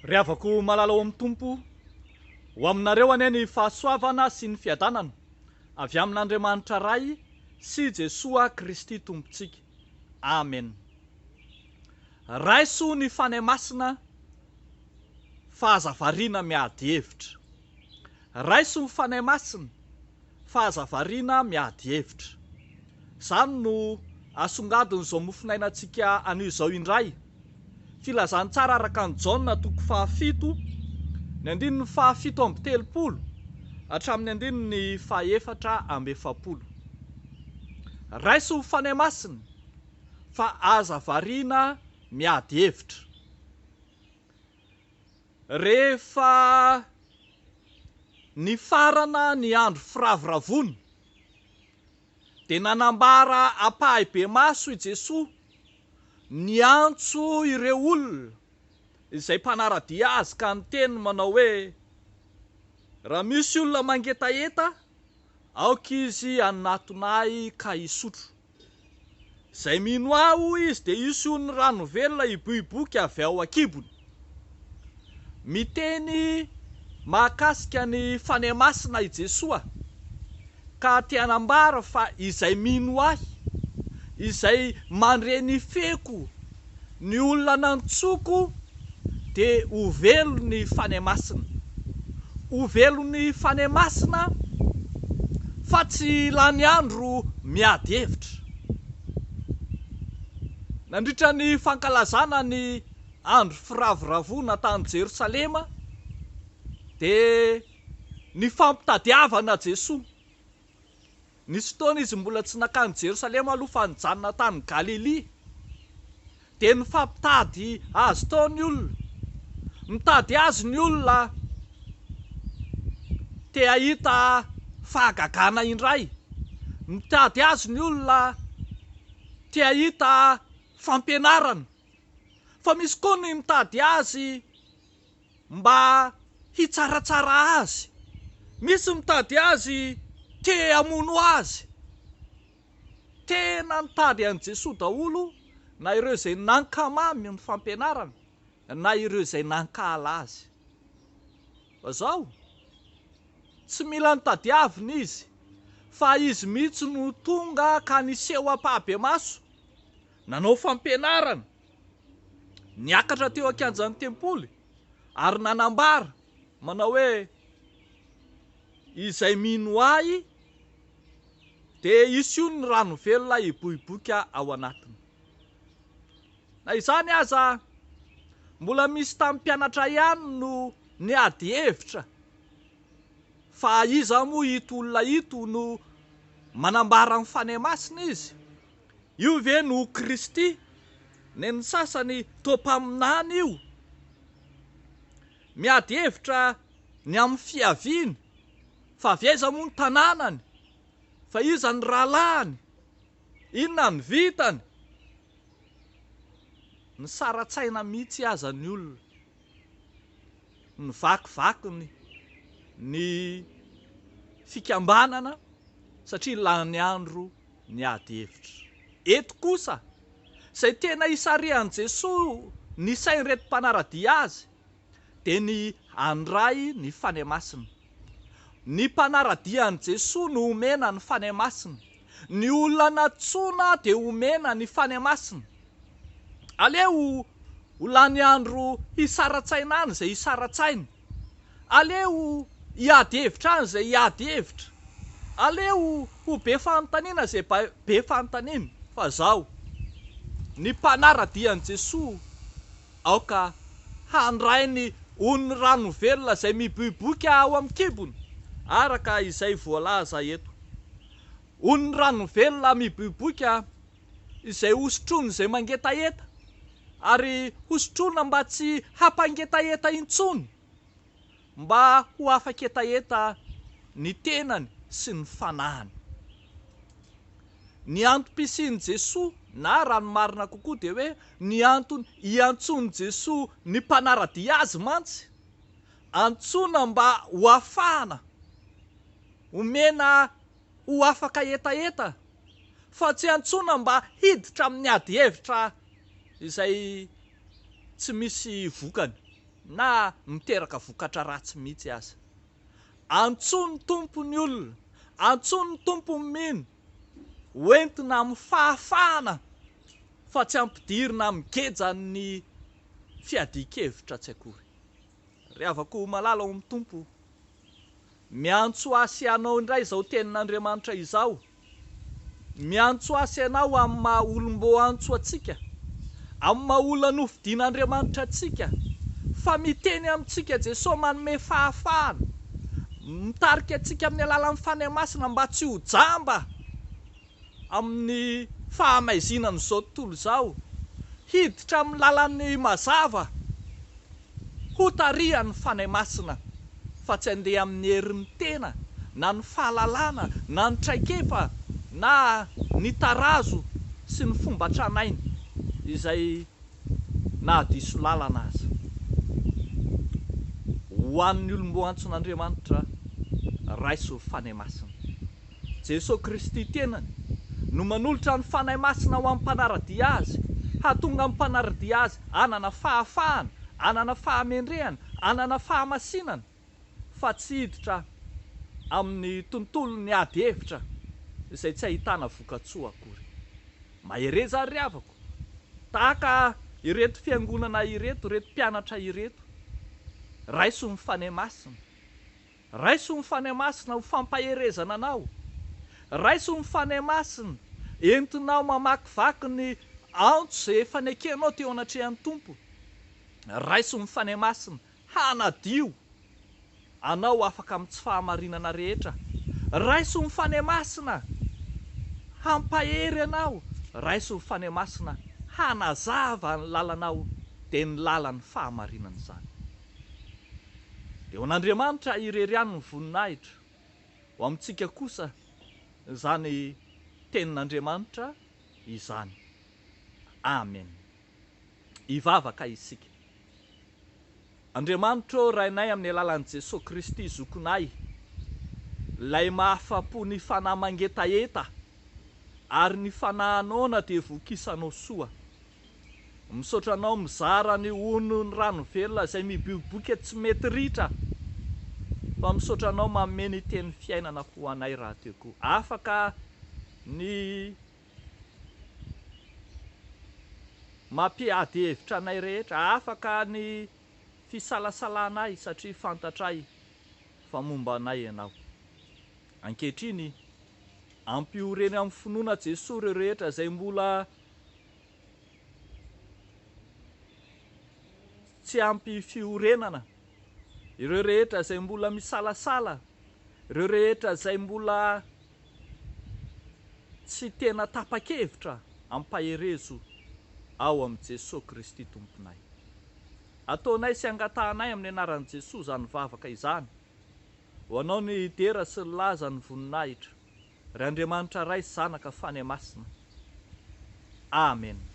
Ry havako malalao amin'ny tompo ho aminareo anie ny fahasoavana sy ny fiadanana avy amin'Andriamanitra ray sy Jesoa Kristy tompontsika. Amen. Raiso ny fanahy masina fahazavariana miady hevitra. Raiso ny fanahy masina fahazavariana miady hevitra. Izany no asongadin'izao mofinainantsika an'izao indray. Filazany tsara araka ny Jaona 7:7, ny 7:7 hatramin'ny 4:7. Raiso ny fanahy masina fahazavariana miady hevitra. Rehefa ny farana ny andro firaviravony dia nanambara apahay be maso i Jesoa niantso ireo olona izay mpanaradia azy ka niteny manao hoe, raha misy olona mangetaeta, aoka izy anatonay ka hisotro. Izay mino aho izy dia isoiny rano velona hibohiboky avy ao an-kibony. Miteny mahakasika ny fanahy masina i Jesoa ka te hanambara fa izay mino ahy, izay mandre ny feko ny olona nantsoko dia ho velo ny fanahy masina. Ho velo ny fanahy masina fa tsy lany andro miady hevitra. Nandritra ny fankalazana ny andro firaviravona tany Jerosalema dia ny fampitadiavana Jesoa. Nisy fotoana izy mbola tsy nakany Jerosalema aloha fa nijanona tany Galilea. Dia nifampitady azy tao ny olona. Mitady azy ny olona te hahita fahagagana indray. Mitady azy ny olona te hahita fampianarana. Fa misy koa ny mitady azy mba hitsaratsara azy. Misy mitady azy te hamono azy. Tena nitady an' Jesoa daholo, na ireo izay nankamamy ny fampianarana, na ireo izay nankala azy. Fa zao, tsy mila nitadiavina izy, fa izy mihitsy no tonga ka niseho apahabe maso, nanao fampianarana, niakatra teo ankianjan'ny tempoly, ary nanambara manao hoe, izay mino ahy dia isoiny rano velona hibohiboka ao anatiny. Na izany aza mbola misy tamin'ny mpianatra ihany no niady hevitra fa iza moa ito olona ito no manambara ny fanahy masina izy. Io ve no Kristy? Ny sasany toa mpaminany io. Miady hevitra ny amin'ny fiaviany, fa avy aiza moa ny tanànany, fa iza ny rahalahiny, inona ny vitany. Ny saratsaina mihitsy aza ny olona, ny vakivakiny, ny fikambanana, satria lany andro niady hevitra. Eto kosa, izay tena hisarihan'i Jesoa ny sain'ireto mpanaradia azy, dia ny handray ny fanahy masina. Ny mpanaradian'i Jesoa no omena ny fanahy masina. Ny olona natsoina dia omena ny fanahy masina. Aleo ho lany andro hisaratsaina any izay hisaratsaina. Aleo hiady hevitra any izay hiady hevitra. Aleo ho be fanontaniana izay be fanontaniana. Fa zao, ny mpanaradian'i Jesoa aoka handray ny on'ny rano velona izay mibohiboky ao amin'ny kibony, araka izay voalaza eto. On'ny rano velona mibohiboka izay hosotroiny izay mangetaeta, ary hosotrona mba tsy hampangetaeta intsony, mba ho afaketaeta ny tenany sy ny fanahany. Ny antom-pisian'i Jesoa, na raha ny marina kokoa dia hoe ny antony hiantsony Jesoa ny mpanaradia azy mantsy, antsona mba ho afahana, omena ho afaka etaeta, fa tsy antsona mba hiditra amin'ny ady hevitra izay tsy misy vokany. na miteraka vokatra ratsy mihitsy aza. Antsony tompony olona, antsony tompony mino, hoentina amin'ny fahafahana fa tsy ampidirina migeja ny fiadikevitra tsy akory. Ry havako malala ao amin'ny tompo, miantso asy anao indray izao tenin'Andriamanitra izao, miantso asy ianao amin'ny maha olom-bo antso atsika, amin'ny maha olona nofidian'Andriamanitra atsika, fa miteny amintsika Jesosy manome fahafahana, mitarika atsika amin'ny alalan'ny fanahy masina mba tsy ho jamba amin'ny fahamaizinana izao tontolo izao, hiditra amin'ny lalan'ny mazava, ho tarihan'ny fanahy masina, fa tsy handeha amin'ny herin'ny tena, na ny fahalalana, na ny traikefa, na ny tarazo sy ny fomba tranainy izay nahadiso lalana aza. Ho an'ny olom-bo antson'Andriamanitra raiso ny fanahy masina. Jesosy Kristy tenany no manolotra ny fanahy masina ho amin'ny mpanaradia azy, hahatonga amin'ny mpanaradia azy hanana fahafahana, hanana fahamendrehana, hanana fahamasinana, fa tsy hiditra amin'ny tontolo ny ady hevitra izay tsy ahitana vokatsoa akory. Mahare zany ry havako, tahaka ireto fiangonana ireto, ireto mpianatra ireto, raiso ny fanahy masina, raiso ny fanahy masina ho fampaherezana anao, raiso ny fanahy masina entinao mamakivaky ny antso izay efa nekenao teo anatrehan'ny tompo, raiso ny fanahy masina hanadio anao afaka amin'ny tsy fahamarinana rehetra, raiso ny fanahy masina hampahery anao, raiso ny fanahy masina hanazava ny lalanao dia ny lalan'ny fahamarinana izany. Dia ho an'Andriamanitra irery ihany ny voninahitra, ho amintsika kosa izany tenin'Andriamanitra izany. Amen. Hivavaka isika. Andriamanitra rainay amin'ny alalan'i Jesosy Kristy zokonay, ilay mahafapo ny fanahy mangetaeta ary ny fanahy anona dia vokisanao soa. Misaotra anao mizara ny ono ny rano velona izay miboboka tsy mety ritra, fa misaotra anao manome ny teny fiainana ho anay raha teo koa. Afaka ny mampiady hevitra anay rehetra, afaka ny fisalasalanay satria fantatray fa momba anay ianao. Ankehitriny ampioreny amin'ny finoana Jesosy ireo rehetra izay mbola tsy ampy fiorenana, ireo rehetra izay mbola misalasala, ireo rehetra izay mbola tsy tena tapa-kevitra ampaherezo ao amin'i Jesosy Kristy tomponay. Ataonay sy angatahanay amin'ny anaran'i Jesosy izany vavaka izany, ho anao ny dera sy ny laza ny voninahitra, ry Andriamanitra ray, Zanaka, Fanahy Masina. Amen.